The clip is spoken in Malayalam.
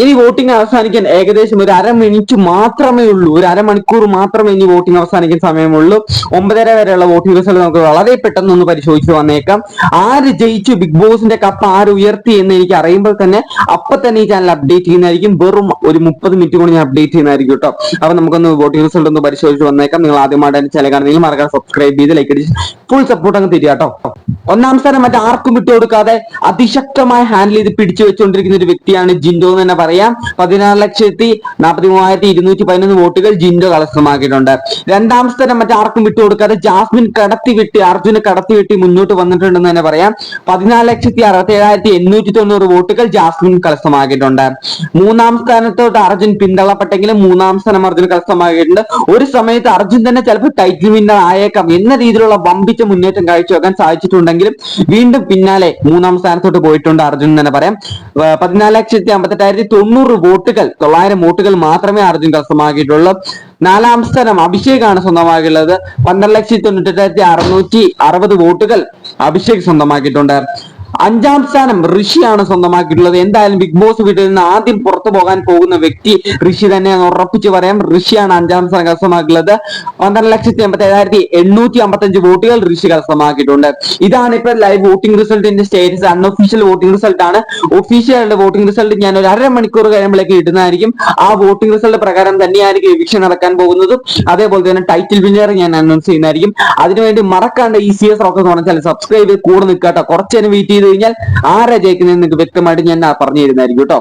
ഇനി വോട്ടിംഗ് അവസാനിക്കാൻ ഏകദേശം ഒരു അരമിനിറ്റ് മാത്രമേ ഉള്ളൂ, ഒരു അരമണിക്കൂർ മാത്രമേ ഇനി വോട്ടിംഗ് അവസാനിക്കാൻ സമയമുള്ളൂ. 9:30 വരെയുള്ള വോട്ടിംഗ് റിസൾട്ട് നമുക്ക് വളരെ പെട്ടെന്ന് ഒന്ന് പരിശോധിച്ച് വന്നേക്കാം. ആര് ജയിച്ചു, ബിഗ് ബോസിന്റെ കപ്പ് ആര് ഉയർത്തി എന്ന് എനിക്ക് അറിയുമ്പോൾ തന്നെ അപ്പൊ തന്നെ ഈ ചാനൽ അപ്ഡേറ്റ് ചെയ്യുന്നതായിരിക്കും. വെറും ഒരു 30 മിനിറ്റ് കൊണ്ട് ഞാൻ അപ്ഡേറ്റ് ചെയ്യുന്നതായിരിക്കും കേട്ടോ. അപ്പൊ നമുക്കൊന്ന് വോട്ടിംഗ് റിസൾട്ട് ഒന്ന് പരിശോധിച്ച് വന്നേക്കാം. നിങ്ങൾ ആദ്യമായിട്ട് ചാനൽ കാണുന്നെങ്കിൽ മറക്കാതെ സബ്സ്ക്രൈബ് ചെയ്ത് ലൈക്ക് അടിച്ച് ഫുൾ സപ്പോർട്ട് അങ്ങ് തരിക കേട്ടോ. ഒന്നാം സ്ഥാനം മറ്റാർക്കും വിട്ടുകൊടുക്കാതെ അതിശക്തമായി ഹാൻഡിൽ ചെയ്ത് പിടിച്ചു വെച്ചുകൊണ്ടിരിക്കുന്ന ഒരു വ്യക്തിയാണ് ജിൻഡോ എന്ന് തന്നെ പറയാം. 16,43,211 വോട്ടുകൾ ജിൻഡോ കരസ്ഥമാക്കിയിട്ടുണ്ട്. രണ്ടാം സ്ഥാനം മറ്റാർക്കും വിട്ടുകൊടുക്കാതെ ജാസ്മിൻ കടത്തിവിട്ട് അർജുനെ കടത്തിവിട്ടി മുന്നോട്ട് വന്നിട്ടുണ്ടെന്ന് തന്നെ പറയാം. 14,67,890 വോട്ടുകൾ ജാസ്മിൻ കരസ്ഥമാക്കിയിട്ടുണ്ട്. മൂന്നാം സ്ഥാനത്തോട്ട് അർജുൻ പിന്തള്ളപ്പെട്ടെങ്കിലും മൂന്നാം സ്ഥാനം അർജുൻ കരസ്ഥമാക്കിയിട്ടുണ്ട്. ഒരു സമയത്ത് അർജുൻ തന്നെ ചിലപ്പോൾ ടൈറ്റിൽ വിന്നർ ആയേക്കാം എന്ന രീതിയിലുള്ള വമ്പിച്ച മുന്നേറ്റം കാഴ്ചവെക്കാൻ സാധിച്ചിട്ടുണ്ടെങ്കിലും വീണ്ടും പിന്നാലെ മൂന്നാം സ്ഥാനത്തോട്ട് പോയിട്ടുണ്ട് അർജുൻ തന്നെ പറയാം. 14,58,90 വോട്ടുകൾ 900 വോട്ടുകൾ മാത്രമേ അർജുൻ കരസ്ഥമാക്കിയിട്ടുള്ളൂ. നാലാം സ്ഥാനം അഭിഷേകാണ് സ്വന്തമാക്കിയുള്ളത്. 12,98,660 വോട്ടുകൾ അഭിഷേക് സ്വന്തമാക്കിയിട്ടുണ്ട്. അഞ്ചാം സ്ഥാനം ഋഷിയാണ് സ്വന്തമാക്കിയിട്ടുള്ളത്. എന്തായാലും ബിഗ് ബോസ് വീട്ടിൽ നിന്ന് ആദ്യം പുറത്തു പോകാൻ പോകുന്ന വ്യക്തി ഋഷി തന്നെയാണ്, ഉറപ്പിച്ച് പറയാം. ഋഷിയാണ് അഞ്ചാം സ്ഥാനം കരസ്ഥമാക്കിയുള്ളത്. 12,87,855 വോട്ടുകൾ ഋഷി കരസ്ഥമാക്കിയിട്ടുണ്ട്. ഇതാണ് ഇപ്പൊ ലൈവ് വോട്ടിംഗ് റിസൾട്ടിന്റെ സ്റ്റേറ്റസ്. അൺഒഫീഷ്യൽ വോട്ടിംഗ് റിസൾട്ട് ആണ്. ഒഫീഷ്യൽ വോട്ടിംഗ് റിസൾട്ട് ഞാൻ ഒരു അരമണിക്കൂർ കഴിയുമ്പോഴേക്ക് ഇടുന്നതായിരിക്കും. ആ വോട്ടിംഗ് റിസൾട്ട് പ്രകാരം തന്നെയായിരിക്കും എവിക്ഷൻ നടക്കാൻ പോകുന്നതും. അതേപോലെ തന്നെ ടൈറ്റിൽ വിന്നർ ഞാൻ അനൗൺസ് ചെയ്യുന്നതായിരിക്കും. അതിനുവേണ്ടി മറക്കാണ്ട് ഈ CS റോക്ക് എന്ന് പറഞ്ഞാൽ സബ്സ്ക്രൈബ് ചെയ്ത് കൂടെ നിൽക്കാട്ടോ. കുറച്ചു നേരം വെയിറ്റ് ചെയ്ത് കഴിഞ്ഞാൽ ആരാ ജയിക്കുന്നതെന്ന് നിങ്ങൾക്ക് വ്യക്തമായിട്ട് ഞാൻ പറഞ്ഞു തരുന്നതായിരിക്കും കേട്ടോ.